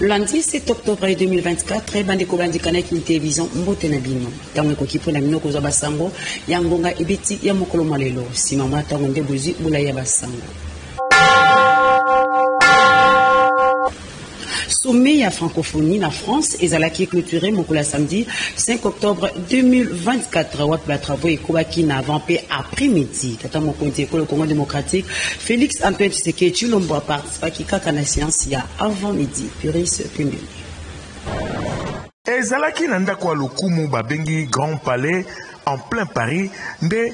lundi 7 octobre 2024 bandeko bandikana ki télévision mbote na bino tango ko kipo na bino ko za basango ya ngonga ebiti ya mokolo malelo sima mata ngonde buzi bula ya basango. Sommet à francophonie en France et à la qui est clôturé mon samedi 5 octobre 2024 wap la travaux et kobaki na vampé après-midi tata mon compte le Congo démocratique Félix Antoine Tshisekedi Tshilombo a participé qui kaka na séance ya avant midi Puris Pembe ezalaki na ndako lokumu babengi Grand Palais en plein Paris nde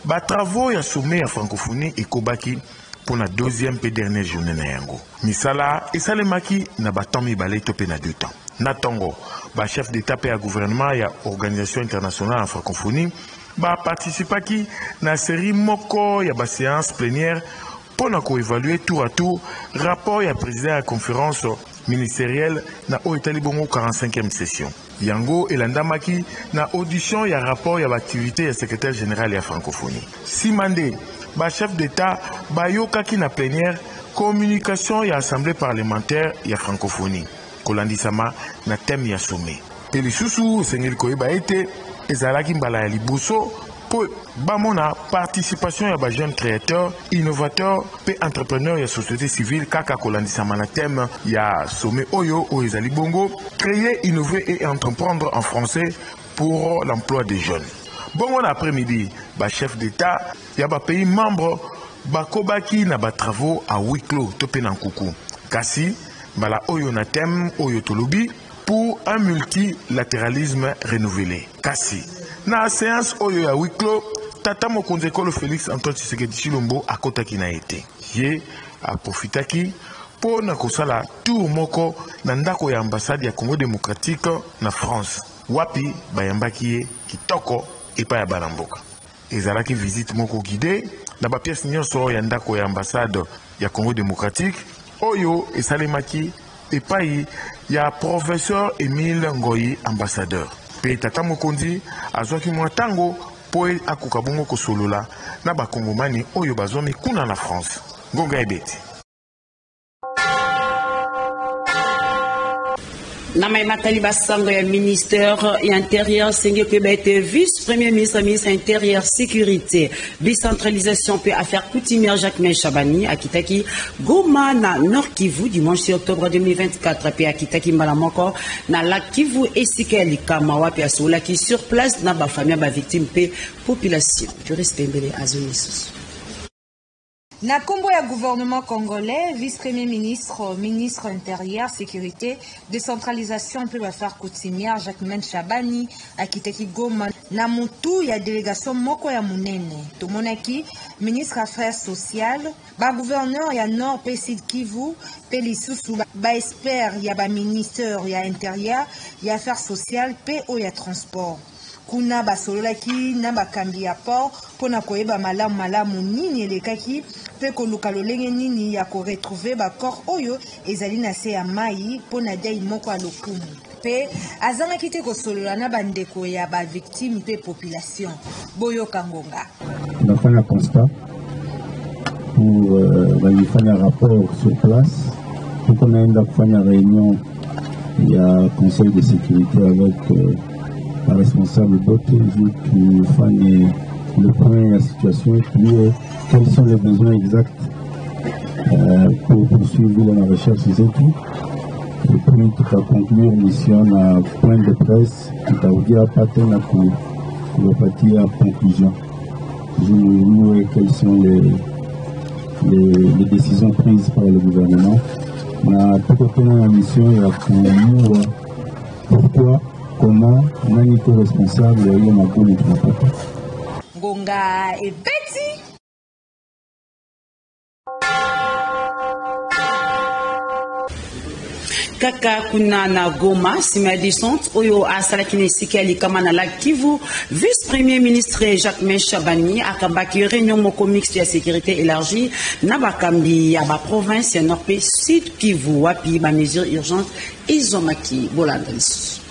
ba travaux ya sommet à francophonie et kobaki pour la deuxième et dernière journée na yango. Misala esalemaki na baton mibale to pe na 2 temps. Na tongo, ba chef d'état pe à gouvernement ya organisation internationale en francophonie, ba participaki na série moko ya ba séance plénière pour na ko évaluer tour à tour rapport ya président à conférence ministérielle na o etali bongo 45e session. Yango elandamaki na audition ya rapport ya activité ya secrétaire général ya francophonie. Simande ba chef d'état bayokaki na plénière communication ya assemblée parlementaire ya francophonie kolandisama na thème ya sommet pe lisusu sengeli koyeba ete ezalaki mbala ya liboso po bamona participation ya ba jeunes créateurs innovateurs pe entrepreneurs ya société civile kaka kolandisama na thème ya sommet oyo ezali bongo créer innover et entreprendre en français pour l'emploi des jeunes. Bon après-midi, ba chef d'État, ya ba pays membre bakobaki na ba travaux à huis clos topé na nkuku. Kasi bala oyo na thème oyo tolobi pour un multilatéralisme renouvelé. Kasi na séance oyo ya huis clos tata mokonzi ekolo Félix Antoine Tshisekedi Tshilombo akotaki na été. Ye aprofitaki po na kosala tour moko na ndako ya ambassade ya Congo démocratique na France. Wapi bayambaki ye kitoko epa ya baramboka. Ezalaki visite moko guidée na ba pièce nyonso ya ndako ya ambassade ya Congo démocratique oyo esalemaki epai ya professeur Émile Ngoyi ambassadeur. Pe tata mokonzi azwaki mwa tango po akoka bongo kosolola na bakongomani oyo bazomi kuna na France. Ngonga ebeti. Namai Matali Basango ya ministère intérieur Sengé Pebete vice-premier ministre intérieur sécurité décentralisation et affaires coutumières Jacques Chabani à Kitaki Goma na Nord Kivu dimanche 6 octobre 2024 puis à Kitaki Malamoko na Lac Kivu et Sikeli Kamawa puis à Sola qui sur place na ba famille ba victime pe population Puris Pembele Azonisus. Na kombo ya gouvernement congolais, vice-premier ministre, ministre intérieur, sécurité, décentralisation pe affaires coutumières Jacques Chabani akitaki Goma na mutu ya délégation moko ya munene. Tomonaki ministre affaires sociales, ba gouverneur ya Nord pe Sud Kivu, pe lisusu ba expert ya ba ministère ya intérieur, ya affaires sociales pe o ya transport. Kuna basololaki na bakambi ya port pona koyeba malamu nini elekaki pe koluka lolenge nini ya ko retrouver ba corps oyo ezali na se ya mai pona dei moko a lokumu pe azangaki te kosolola na bandeko ya ba victime pe population boyo kangonga on a fait un constat pour faire un rapport sur place pour qu'on ait une réunion il y a un conseil de sécurité avec la responsable d'autres qui font le point de la situation et puis quels sont les besoins exacts pour poursuivre la recherche des études. Et puis tout à conclure mission à point de presse tout à dire à patin pour partir à conclusion. Je nous quelles sont les décisions prises par le gouvernement. On a tout la mission et à pourquoi comment nani ko responsable ya makoni tunapata ngonga ebeti kaka kuna na Goma sima descente oyo asalaki na Sikeli kama na Lac Kivu vice-premier ministre Jacques Chabani akambaki réunion moko mixte ya sécurité élargie na bakambi ya ba province ya Nord pe Sud Kivu wapi ba mesures urgentes izomaki bolandis.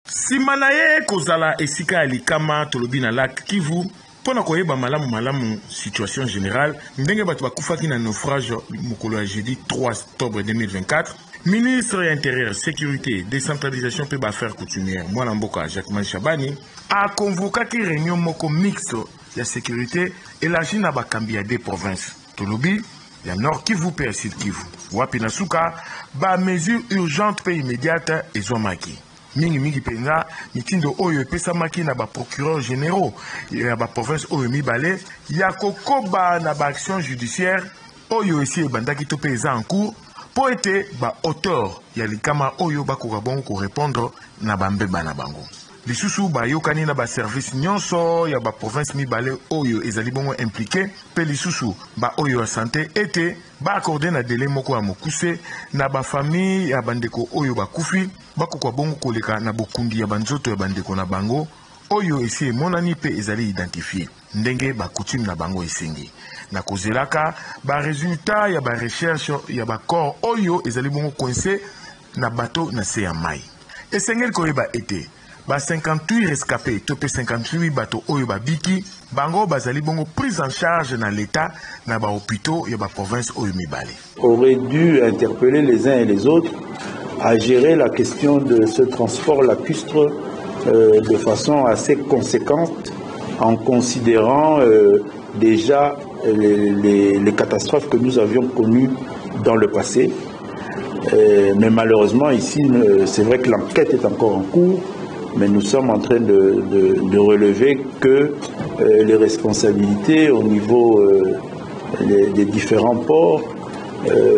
Simana ye kozala esika ya likama tolobi na Lac Kivu pona koyeba malamu situation générale ndenge bato bakufaki na naufrage mokolo ya jeudi 3 octobre 2024 Ministre intérieur, sécurité, décentralisation et affaires coutumières, Mwanamboka Jacques Chabani, a convoqué une réunion moko mixte de sécurité et la Chine a cambié des provinces. Tolobi, il y a Nord Kivu et Sud Kivu. Wapinasuka, ba mesure urgente et immédiate et zomaki. Mingi penga, mitindo oyo pesa maki na ba procureur généraux, ya ba province oyo mibale, ya kokoba na ba action judiciaire, oyo esi ebandaki to pesa en cours, pour être ba auteur ya likama oyo bakoka bongo ko répondre na bambeba na bango. Lisusu ba yokani na ba service nyonso ya ba province mibale oyo ezali bongo impliqué pe lisusu ba oyo ya santé ete ba accorder na délai moko ya mokuse na ba famille ya bandeko oyo bakufi bakoka bongo koleka na bokundi ya banzoto ya bandeko na bango oyo esi emonani pe ezali identifié ndenge ba coutume na bango esengi. Na kozelaka ba résultat ya ba recherche ya ba corps oyo ezali bongo coincé na bateau na se ya mai. Esengeli koyeba ete ba 58 rescapés topé 58 bateaux oyo ba biki bango bazali bongo prise en charge na l'état na ba hôpitaux ya ba province oyo mibale. Aurait dû interpeller les uns et les autres à gérer la question de ce transport lacustre de façon assez conséquente en considérant déjà les catastrophes que nous avions connues dans le passé. Mais malheureusement ici, c'est vrai que l'enquête est encore en cours, mais nous sommes en train de relever que les responsabilités au niveau des différents ports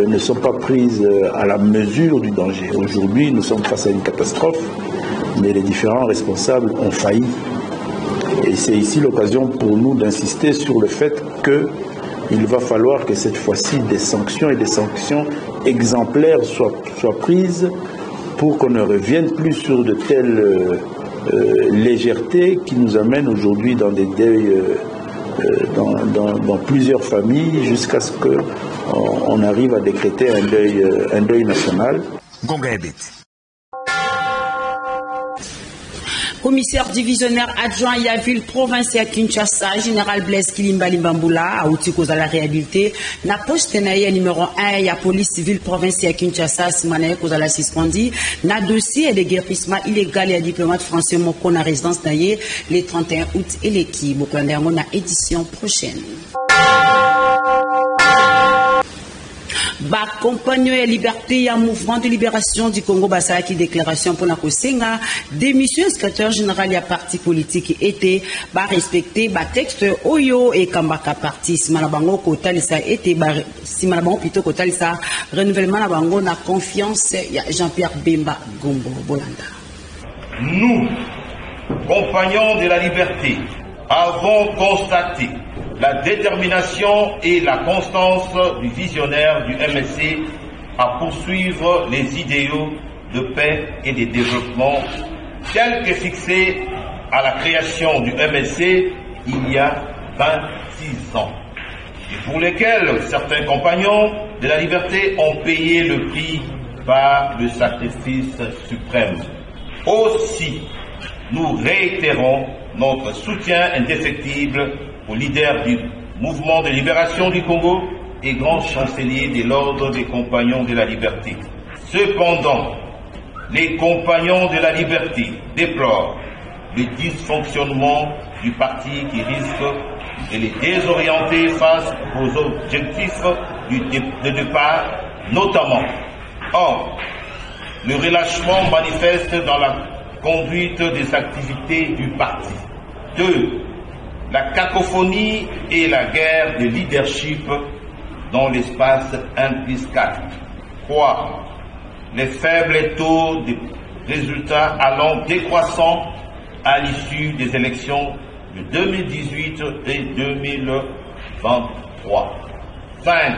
ne sont pas prises à la mesure du danger. Aujourd'hui, nous sommes face à une catastrophe, mais les différents responsables ont failli. Et c'est ici l'occasion pour nous d'insister sur le fait qu'il va falloir que cette fois-ci des sanctions et des sanctions exemplaires soient prises pour qu'on ne revienne plus sur de telles légèretés qui nous amènent aujourd'hui dans des deuils dans plusieurs familles jusqu'à ce qu'on arrive à décréter un deuil national. Commissaire divisionnaire adjoint ya ville provinciale Kinshasa, général Blaise Kilimbali Mbambula, a outil cause à la réhabilité, na poste naïe numéro 1 ya police civile provinciale Kinshasa, simanaïe cause à la suspendi, na dossier de guérissement illégal et diplomate français moko na résidence naïe, les 31 août et l'équipe, au na édition prochaine. Ba compagnon et liberté, un mouvement de libération du Congo Bassa qui déclaration pour la Kosenga, démission secrétaire général ya parti politique était ba respecter ba texte Oyo et Kambaka parti Simalabango Kotalisa était Simalabango plutôt Kotalisa renouvellement la bango na confiance ya Jean-Pierre Bemba Gombo Bolanda. Nous, compagnons de la liberté, avons constaté la détermination et la constance du visionnaire du MSC à poursuivre les idéaux de paix et de développement tels que fixés à la création du MSC il y a 26 ans, et pour lesquels certains compagnons de la liberté ont payé le prix par le sacrifice suprême. Aussi, nous réitérons notre soutien indéfectible au leader du mouvement de libération du Congo et grand chancelier de l'ordre des compagnons de la liberté. Cependant, les compagnons de la liberté déplorent le dysfonctionnement du parti qui risque de les désorienter face aux objectifs de départ, notamment. Or, le relâchement manifeste dans la conduite des activités du parti. 2. La cacophonie et la guerre de leadership dans l'espace 1+4. 3. Les faibles taux de résultats allant décroissant à l'issue des élections de 2018 et 2023. 5.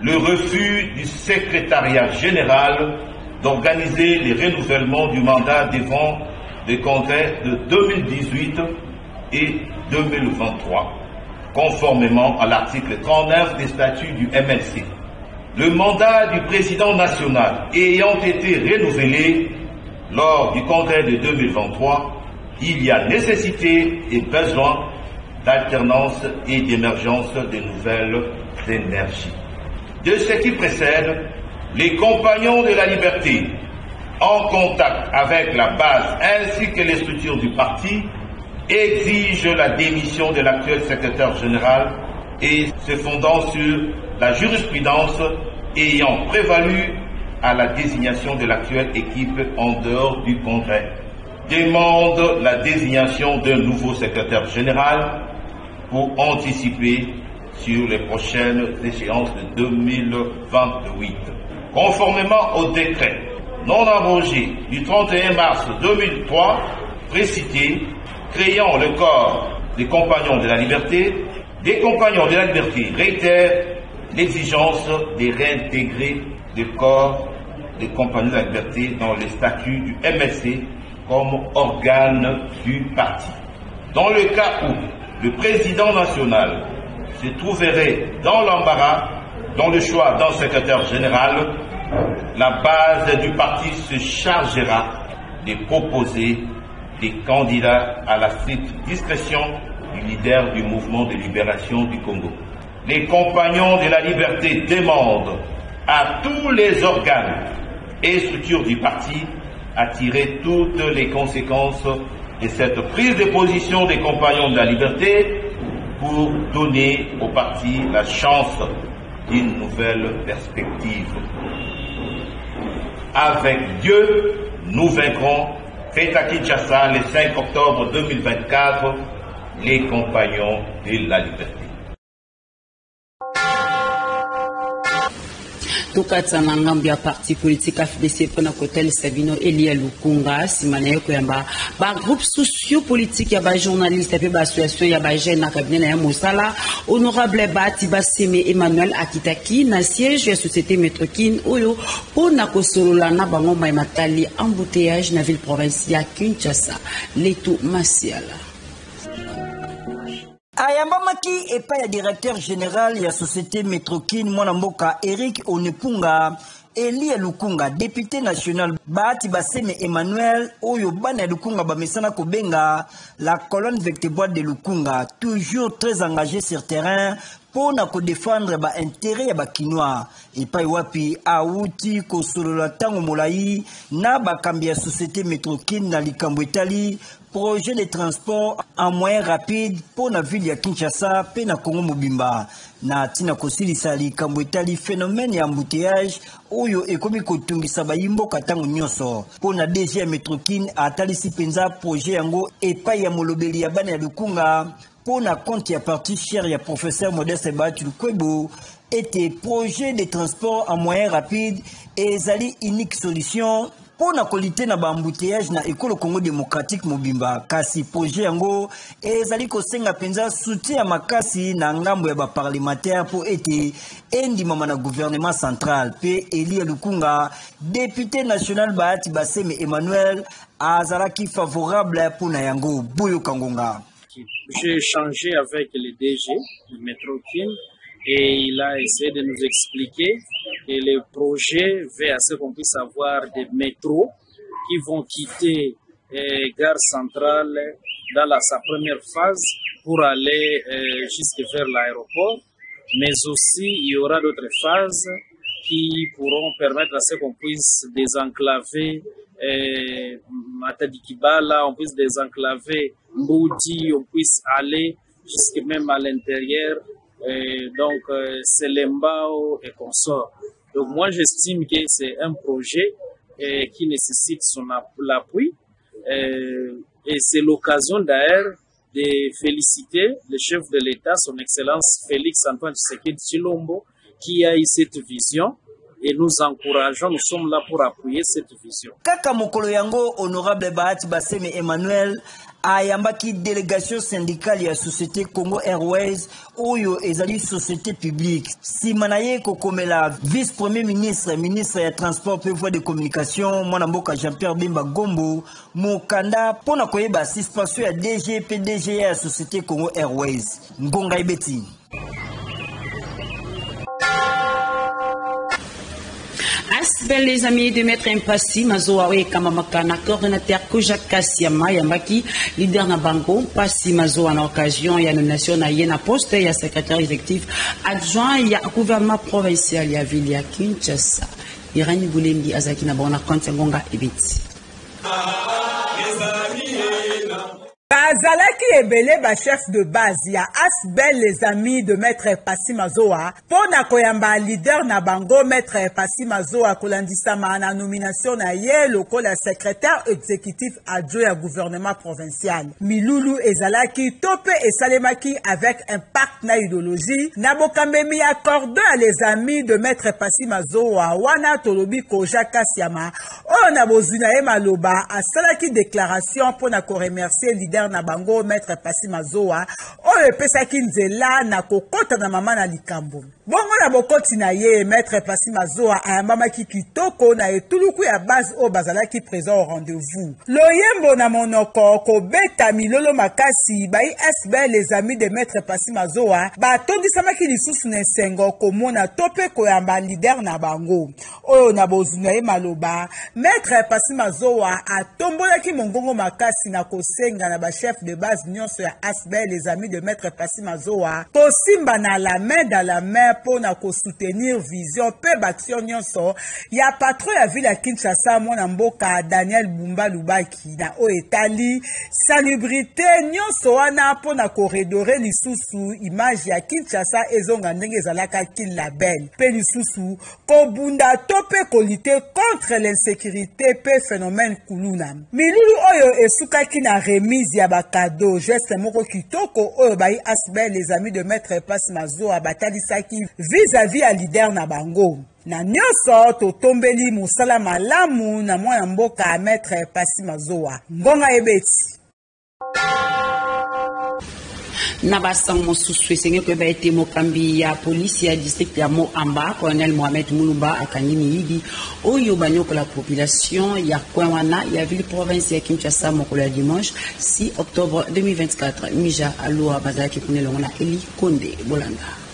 Le refus du secrétariat général d'organiser les renouvellements du mandat devant les congrès de 2018 et 2023, conformément à l'article 39 des statuts du MLC. Le mandat du président national ayant été renouvelé lors du congrès de 2023, il y a nécessité et besoin d'alternance et d'émergence de nouvelles énergies. De ce qui précède, Les compagnons de la liberté, en contact avec la base ainsi que les structures du parti, exigent la démission de l'actuel secrétaire général et se fondant sur la jurisprudence ayant prévalu à la désignation de l'actuelle équipe en dehors du Congrès, demande la désignation d'un nouveau secrétaire général pour anticiper sur les prochaines échéances de 2028. Conformément au décret non abrogé du 31 mars 2003 précité, créant le corps des compagnons de la liberté, les compagnons de la liberté réitèrent l'exigence de réintégrer le corps des compagnons de la liberté dans les statuts du MSC comme organe du parti. Dans le cas où le président national se trouverait dans l'embarras dans le choix d'un secrétaire général, la base du parti se chargera de proposer des candidats à la stricte discrétion du leader du mouvement de libération du Congo. Les compagnons de la liberté demandent à tous les organes et structures du parti à tirer toutes les conséquences de cette prise de position des compagnons de la liberté pour donner au parti la chance d'une nouvelle perspective. Avec Dieu, nous vaincrons. Fête à Kinshasa le 5 octobre 2024, les compagnons de la liberté. Tukatsa na ngambi ya parti politique AFDC pona kotel Sabino Elia Lukunga simana yoko yamba ba groupe socio-politique ya ba journaliste pe ba association ya ba jeune na cabinet na ya Mosala honorable Bati Baseme Emmanuel Akitaki na siège ya société Metrokin oyo pona kosolola na bango mai matali embouteillage na ville provinciale ya Kinshasa Leto Masiala. Ayambamaki epa ya directeur général ya société Metrokin Mwanamboka Eric Onepunga Elie Lukunga député national Bati Baseme Emmanuel oyo bana Lukunga bamesana kobenga la colonne vertébrale de Lukunga toujours très engagé sur terrain pour défendre ba intérêt ya bakinois epai wapi auti kosolola tango molai na bakambi ya société Metrokin na likambo etali projet de transport en moyen rapide pour la ville de Kinshasa pe na Congo Mobimba na tina kosilisa likambo etali phénomène ya embouteillage oyo ekomi kotungisa bayimbo katango nyonso pona DG ya Metrokin atalisi penza projet yango epai ya molobeli ya bana ya Lukunga pona compte ya parti cher ya professeur Modeste Batu Kwebo était projet de transport en moyen rapide et ezali unique solution pour na qualité na embouteillage na école Congo démocratique Mobimba kasi projet yango ezali kosenga penza soutien makasi na ngambo ya ba parlementaire pour être endima na gouvernement central pe Elie Lukunga député national Bati Baseme Emmanuel azalaki favorable pour na yango Boyo Kangonga. J'ai échangé avec le DG du Metrokin et il a essayé de nous expliquer que le projet veut à ce qu'on puisse avoir des métros qui vont quitter Gare Centrale dans sa première phase pour aller jusque vers l'aéroport, mais aussi il y aura d'autres phases qui pourront permettre à ce qu'on puisse désenclaver Matadikibala, on puisse désenclaver Mboudi, on puisse aller jusque même à l'intérieur, donc c'est l'Embao et consorts. Donc moi j'estime que c'est un projet qui nécessite son appui et c'est l'occasion d'ailleurs de féliciter le chef de l'État, son Excellence Félix Antoine Tshisekedi Tshilombo, qui a eu cette vision. Et nous encourageons, nous sommes là pour appuyer cette vision. Kaka mokolo yango honorable Bahati Baseme Emmanuel ayambaki délégation syndicale ya société Congo Airways oyo ezali société publique. Simanaye kokomela vice-premier ministre, ministre ya transport pe voie de communication, Mwanamboka Jean-Pierre Bemba Gombo, mokanda pona koyeba suspension ya DG PDG ya société Congo Airways. Ngonga Ibeti. Asbel les amis de Maître Impassi, Mazoawe Kamamakana, coordonnateur Kojak Kassiama, Yambaki, leader na Bango, Passi Mazo en occasion, il y a une nation, il y a un poste, il y a secrétaire exécutif adjoint, il y a un gouvernement provincial, il y a Ville, il y a Kinshasa. Irani Boulembi Azaki na bona konte ngonga ebiti. Bazalaki ebele ba chef de base ya Asbel les amis de maître Passy Mazoa pona koyamba leader na bango maître Passy Mazoa kolandisama na nomination na ye lokola secrétaire exécutif adjoint à gouvernement provincial. Milulu ezalaki tope esalemaki avec impact na idéologie na bokamemi accordé à les amis de maître Passy Mazoa wana tolobi koja kasiama o na bozuna e maloba asalaki déclaration pona ko remercier leader na bango maître Passy Mazoa oyo epesaki nzela na kokota na mama na likambo. Bongo na bokoti na ye maître Passy Mazoa ayambamaki kitoko na etuluku ya base o bazalaki présent au rendez-vous. Loyembo na monoko kobeta milolo makasi bai SBL les amis de maître Passy Mazoa batondisamaki lisusu na esengo komona tope koyamba leader na bango oyo na bozuna ye maloba maître Passy Mazoa atombolaki mongongo makasi na kosenga na chef de base nyonso ya Asbel les amis de maître Passy Mazoa tosimba na la main dans la main pour na ko soutenir vision pe baction nyonso ya patron ya ville ya Kinshasa mwana mboka Daniel Bumba Lubaki na o etali salubrité nyonso wana pour na ko redorer lisusu image ya Kinshasa ezonga ndenge ezalaka kin label pe lisusu ko bunda tope ko lutter contre l'insécurité pe phénomène kuluna milulu oyo esukaki na remise ya bakado geste moko kitoko oyo bai Asbel les amis de maître Passy Mazoa batalisaki vis-à-vis à leader na bango na nyonso totombeli musala malamu na mwana mboka maître Passy Mazoa ngonga ebeti na basang mosusu esengi koyeba ete mokambi ya polisi ya district ya Moamba colonel Mohamed Mulumba akangi miyibi oyo banyokola population ya coin wana ya ville province ya Kinshasa mokolo ya dimanche 6 octobre 2024 mija aloa bazalaki kunelongo na Eli Konde Bolanda.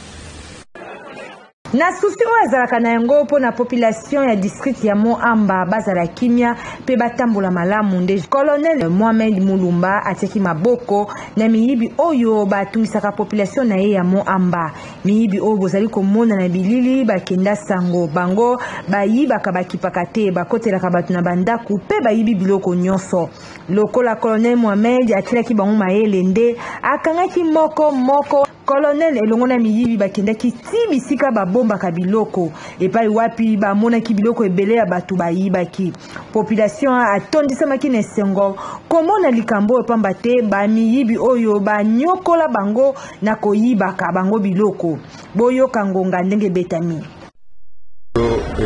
Na susi oyo ezalaka na yango mpo na population ya district ya Moamba bazala kimia pe batambola malamu nde colonel Mohamed Mulumba atiaki maboko na miyibi oyo batungisaka population na ye ya Moamba. Miyibi oyo bozali komona na bilili bakenda sango bango bayibaka bakipaka te bakotelaka bato na bandaku pe bayibi biloko nyonso. Lokola colonel Mohamed atilaki bango mayele nde akangaki moko colonel elongo na miyibi bakendaki ti bisika babombaka biloko epai wapi bamonaki biloko ebele ya bato bayibaki. Population atondisamaki na esengo komona likambo epamba te bamiyibi oyo banyokola bango na koyibaka bango biloko. Boyoka ngonga ndenge betami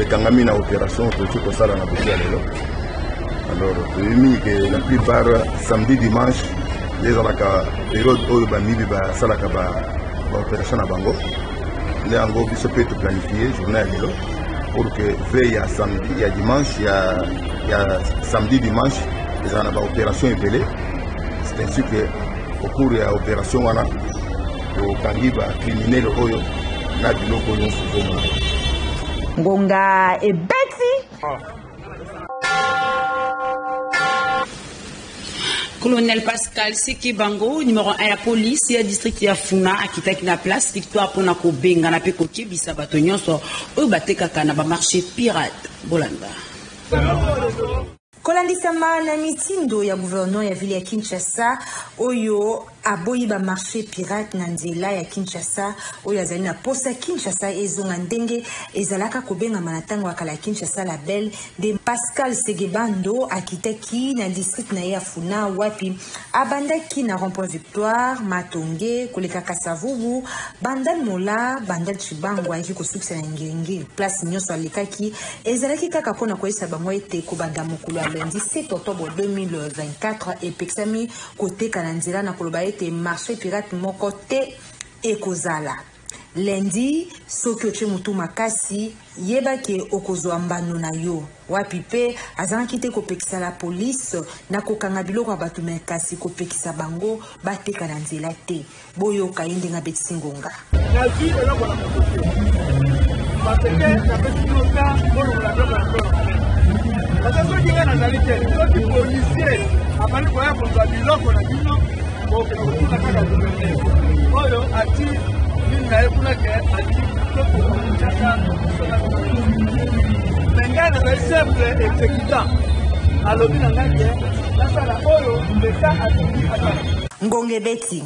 etangami na opération toki kosala na bosi ya lelo. Alors toyemi ke la plupart samedi dimanche ezalaka période oyo bamiyibi basalaka baopération na bango nde yango biso mpe toplanifié journée ya lelo pour que veille ya samedi ya dimanche ya samedi dimanche ezala na baopération ebele. C'est ainsi que au cours ya opération wana tokangi bacriminel oyo na biloko nyonso ozomona ngonga ebeti. Colonel Pascal Siki Bango, numéro 1 ya police ya district ya Funa akitaki na place victoire pour na kobenga na pe kokebisa bato nyonso oyo batekaka na bamarché pirate Bolanda. Kolandisama na mitindo ya gouverneur ya ville ya Kinshasa oyo aboyi ba marché pirate na nzela ya Kinshasa oyo azali na posa Kinshasa ezonga ndenge ezalaka kobenga manatango akala Kinshasa label de Pascal Segebando akitaki na district na ya Funa wapi abandaki na rond-point Victoire Matonge koleka Kasavubu Bandal Mola Bandal Chibango ayiki kosukisa na ngenge place nyonso alekaki ezalaki kaka pona koyesa bango ete kobanda mokolo ya lundi 7 octobre 2024 epexami côté kananzela na koloba ete marché pirate moko te ekozala lundi soki oche mutu makasi yebaki okozwa mbano na yo wapi pe azanaki te kopekisa la police na kokanga biloko ya bato makasi kopekisa bango bateka na nzela te boyoka ye ndenge abetisi ngonga parce que soki nga nazali te soki policier abandi koya kozwa biloko na bino okokuna kaka gouverneur oyo ati nini na ye kuna ke ati tokokokinshasa nazali simple exécutant alobi na ngai ke nasala oyo leta alingi asala Ngonge Beti.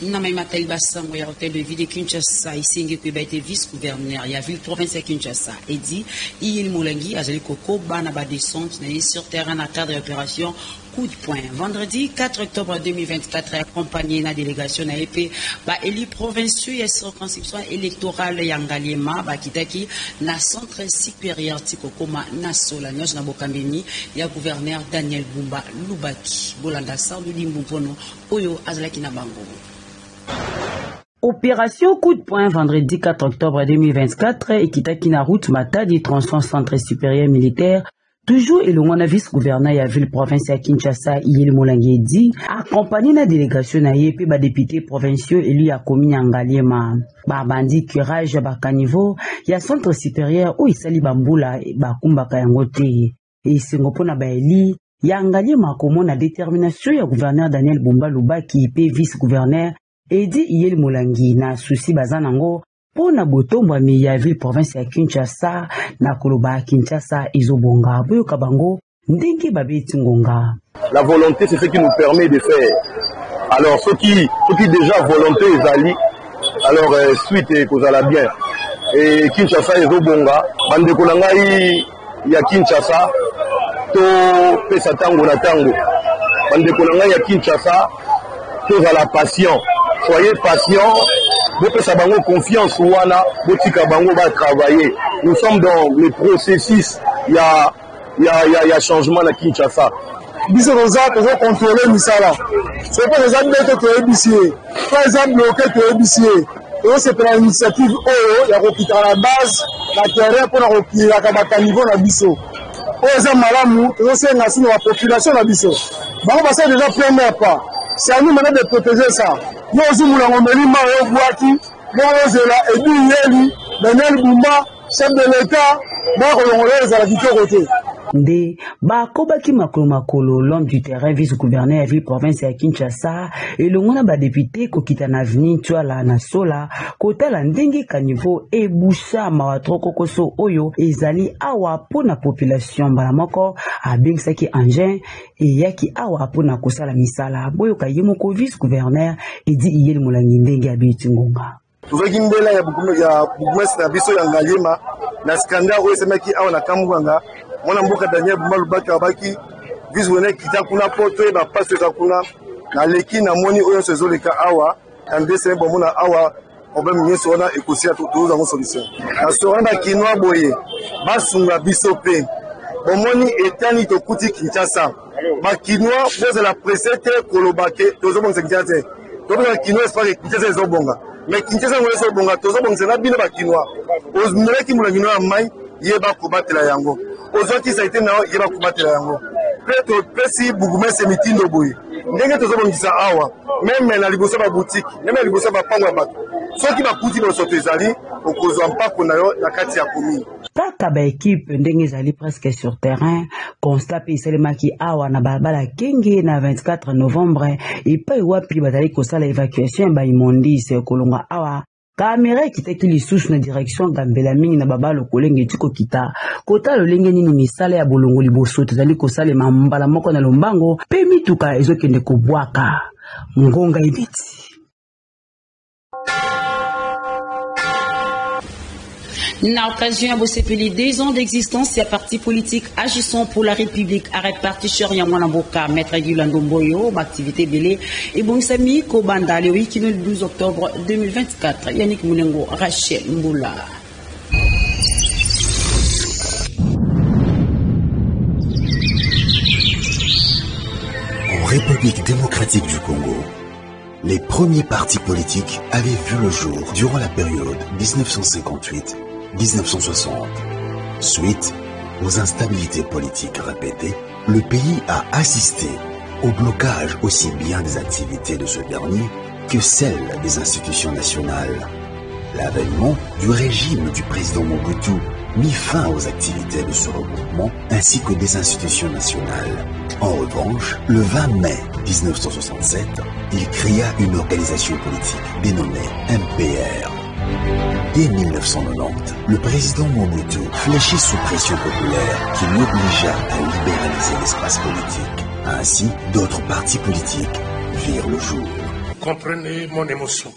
Namai Matai Bassango ya hôtel de ville de Kinshasa ici que été vice-gouverneur ya ville province de Kinshasa et dit il Molangi azali koko bana ba descente sur terrain à cadre d'opération coup de poing. Vendredi 4 octobre 2024 accompagné na délégation na EP ba élu provinciaux ya circonscription électorale ya Ngaliema ba kitaki na centre supérieur Tikokoma na Sola nyos na Bokambeni ya gouverneur Daniel Bumba Lubaki Bolanda Sardu Limbupono oyo azalaki na bango. Opération coup de poing vendredi 4 octobre 2024 et Kitaki na route Matadi transport centre supérieur militaire toujours et le vice-gouverneur ya ville province à Kinshasa Yel Molangi dit accompagné na délégation na yepe ba député provinciaux élu à commune Ngaliema ba bandi curage ba caniveau ya centre supérieur où isali bambula ba kumbaka yango te et singopona ba eli ya Ngaliema komona détermination ya gouverneur Daniel Bumba Lubaki pe vice-gouverneur Edi Yel Molangi na souci bazanango pona botombo mi ya ville province ya Kinshasa na koloba Kinshasa izobonga boyo kabango ndenge babeti ngonga. La volonté c'est ce qui nous permet de faire. Alors ceux qui déjà volonté ezali alors suite kozala bien et Kinshasa izobonga bande ko ngai ya Kinshasa to pesa tango na tango bande ko ngai ya Kinshasa to la passion. Soyez patient, vous pouvez avoir confiance ou vous pouvez travailler. Nous sommes dans le processus, il y a changement à Kinshasa. Biso nous contrôler misala. C'est pas les athlètes qui ont ébissé. Par exemple, bloqué qui ont ébissé. Et c'est pour l'initiative il y a repris à la base, la terre pour la repris à niveau de biso. Aux malamu, c'est la population de biso. Bon, on va faire déjà premier pas. C'est à nous maintenant de protéger ça. Nous aussi, nous avons mis Maro Bouaki, nous avons Edu Yeli, Daniel Bumba, chef de l'État, nous avons les côté. Nde bakobaki makolo l'homme du terrain vice-gouverneur ya ville province ya Kinshasa et le ngona ba député kokita na avenue Twala na Sola kota la ndenge kanivo e busha mawatroko koso oyo ezali awa pona population bala moko abingsaki engin e yaki awa pona kosala misala boyo kayemoko vice-gouverneur edi Yel Molangi ndenge abiti ngonga. Tuzaki mbela ya bukumesi na biso ya Ngaliema na skandale oyo semaki awa na Kambwanga. Mwana mboka Daniel Bumba Lubaki abaki vice-gouverneur kita kuna poto ba passe za kuna na leki na moni oyo sezo leka awa ndese bo mona awa problème nyeso wana ekosia tuza ngo solution na soranda kinwa boye basunga biso pe bo moni etani to kuti Kinshasa ba kinwa boze la presete kolobake tozo bonga Kinshasa to ba kinwa espare Kinshasa ezo bonga mais Kinshasa ngo ezo bonga tozo bonga na bino ba kinwa ozmeleki mula kinwa mai yeba kobatela yango ozoti ça a été na yeba kobatela yango peut pesi bugumese mitindo boye ndenge tozobongisa awa même na liboso ba boutique même na liboso ba pango bato soki bakuti bosoto ezali okozwa mpako na yo na kati ya commune kaka ba équipe ndenge ezali presque sur terrain constat pe esalemaki awa na balabala kenge na 24 novembre epai wapi bazali kosala évacuation ba immondice kolonga awa Kamera kitaki lisusu na direction gambela mingi na babalo kolenge tiko kita kota lolenge nini misala ya bolongo liboso tozali kosala mambala moko na lombango pe mituka ezokende kobwaka ngonga ibiti. Na occasion de ces 2 ans d'existence, il y a parti politique agissant pour la République à répartition Yamwanamboka, Maître Guilando Mboyo, activité Belé et Bonsami Kobanda, le week-end le 12 octobre 2024. Yannick Moulengo, Rachel Mboula. En République démocratique du Congo, les premiers partis politiques avaient vu le jour durant la période 1958-1960. Suite aux instabilités politiques répétées, le pays a assisté au blocage aussi bien des activités de ce dernier que celles des institutions nationales. L'avènement du régime du président Mobutu mit fin aux activités de ce regroupement ainsi que des institutions nationales. En revanche, le 20 mai 1967, il créa une organisation politique dénommée MPR, Dès 1990, le président Mobutu fléchit sous pression populaire qui l'obligea à libéraliser l'espace politique. Ainsi, d'autres partis politiques virent le jour. Comprenez mon émotion.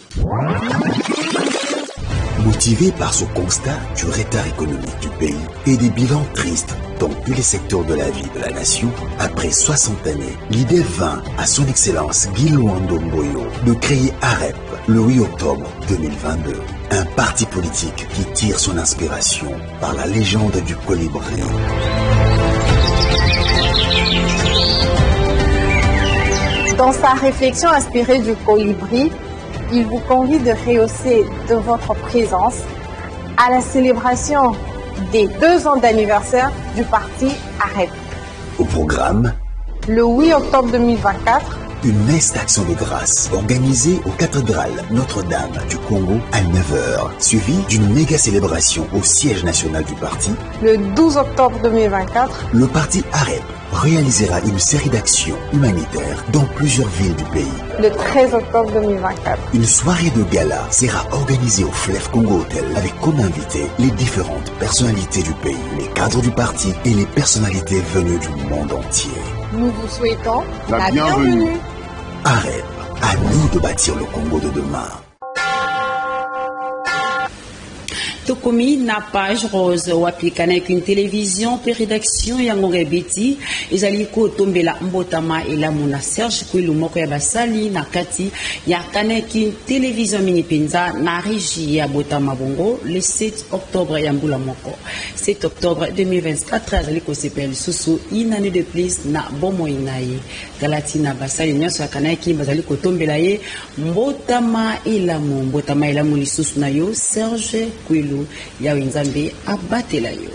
Motivé par ce constat du retard économique du pays et des bilans tristes dans tous les secteurs de la vie de la nation, après 60 années, l'idée vint à son excellence Guy Luando Mboyo de créer AREP le 8 octobre 2022. Un parti politique qui tire son inspiration par la légende du colibri. Dans sa réflexion inspirée du colibri, il vous convie de rehausser de votre présence à la célébration des 2 ans d'anniversaire du parti AREP. Au programme, le 8 octobre 2024, une messe d'action de grâce organisée aux cathédrales Notre-Dame du Congo à 9h, suivie d'une méga célébration au siège national du parti. Le 12 octobre 2024, le parti AREP réalisera une série d'actions humanitaires dans plusieurs villes du pays. Le 13 octobre 2024, une soirée de gala sera organisée au Fleuve Congo Hotel avec comme invités les différentes personnalités du pays, les cadres du parti et les personnalités venues du monde entier. Nous vous souhaitons la bienvenue. AREP, à nous de bâtir le Congo de demain. Tokomi na page rose wapikana avec une télévision pe rédaction ya ngorebeti ezali ko tombela mbotama ela mona Serge Kwilu moko ya basali na kati ya kaneki télévision mini penza na régie ya botama bongo le 7 octobre ya mbula moko 7 octobre 2024 azali ko sepel susu inane de plus na bomo inaye galati na basali nyonso ya kaneki bazali ko tombela ye mbotama ela mo lisusu na yo Serge Kwilu ya wenzambe abatela yo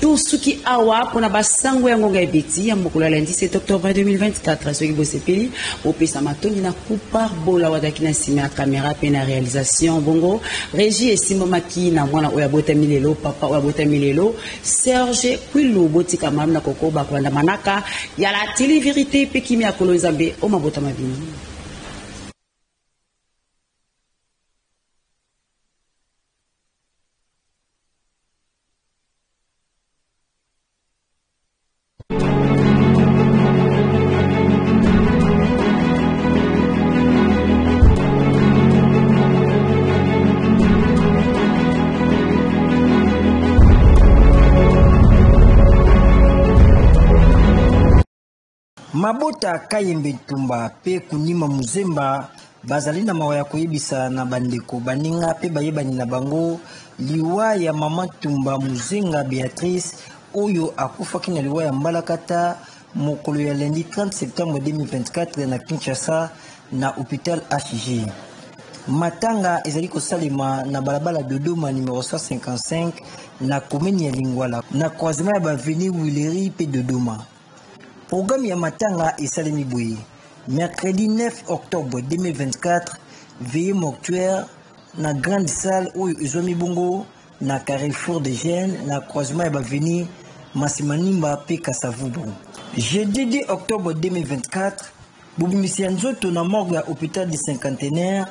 tusuki awa pona basango ya ngonga ebeti ya mokolo ya lundi 7 octobre 2024 soki bosepeli opesa matoni na kupar bola wadaki na nsima ya kamera pe na réalisation bongo régie esimamaki na mwana oyo abotami lelo papa oyo abotami lelo Serge Kwilu botika malu na koko bakolanda manaka ya la télé-vérité pe kimi ya kolo nzambe o mabota mabini. Mabota Kayembe Tumba pe Kunima Muzemba bazali na mawa ya koyebisa na bandeko baninga pe bayebani na bango liwa ya mama Tumba Muzenga Beatrice oyo akufaki na liwa ya Mbalakata mokolo ya lundi 30 septembre 2024 na Kinshasa na hôpital HG. Matanga ezali kosalema na balabala Dodoma numéro 155 na commune ya Lingwala na croisement ya baveni Wileri pe Dodoma. Programme ya matanga esalemi boye. Mercredi 9 octobre 2024, veillée mortuaire na grande salle oyo ezomi bongo na Carrefour de Gênes na croisement ya baveni Masimanimba pe Kasavubu. Jeudi 10 octobre 2024, bobimisi ya nzoto na morgue ya hôpital du cinquantenaire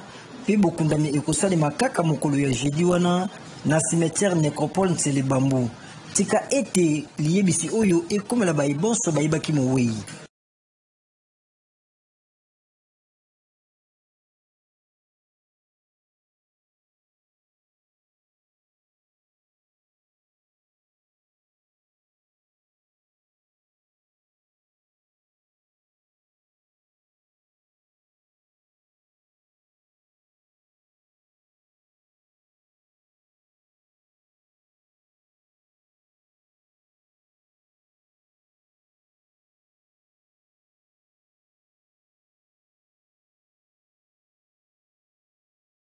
pe bokundami ekosalema kaka mokolo ya jeudi wana na cimetière nécropole Ntsele Bambu. Tika ete liyebisi oyo ekomela baibonso bayibaki mowei.